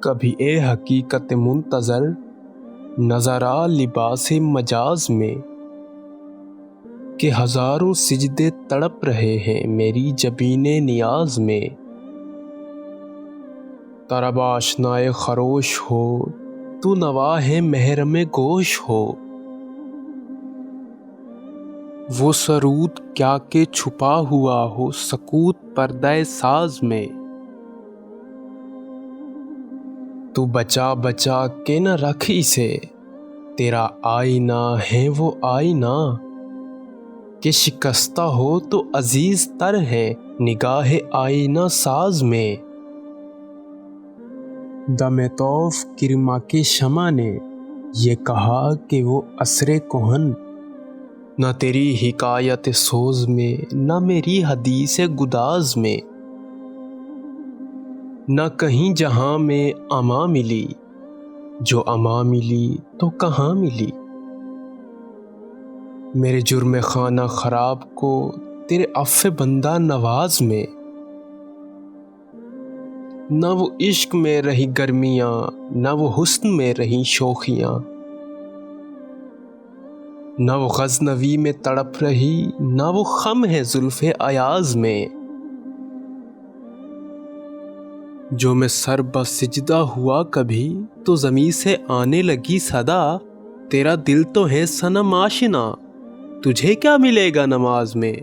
کبھی اے حقیقت منتظر نظر آ لباس مجاز میں، کہ ہزاروں سجدے تڑپ رہے ہیں میری جبین نیاز میں۔ طرب آشنائے خروش ہو تو نواح محرم گوش ہو، وہ سرود کیا کہ چھپا ہوا ہو سکوت پردہ ساز میں۔ تو بچا بچا کے نہ رکھ اسے، تیرا آئینہ ہے وہ آئینہ، کہ شکستہ ہو تو عزیز تر ہے نگاہ آئینہ ساز میں۔ دم طوف کرما کے شمع نے یہ کہا کہ وہ عصر کہن، نہ تیری حکایت سوز میں نہ میری حدیث گداز میں۔ نہ کہیں جہاں میں اما ملی، جو اما ملی تو کہاں ملی، میرے جرم خانہ خراب کو تیرے عفو بندہ نواز میں۔ نہ وہ عشق میں رہی گرمیاں، نہ وہ حسن میں رہی شوخیاں، نہ وہ غزنوی میں تڑپ رہی، نہ وہ خم ہے زلف ایاز میں۔ جو میں سر بسجدہ ہوا کبھی تو زمیں سے آنے لگی صدا، تیرا دل تو ہے صنم آشنا، تجھے کیا ملے گا نماز میں۔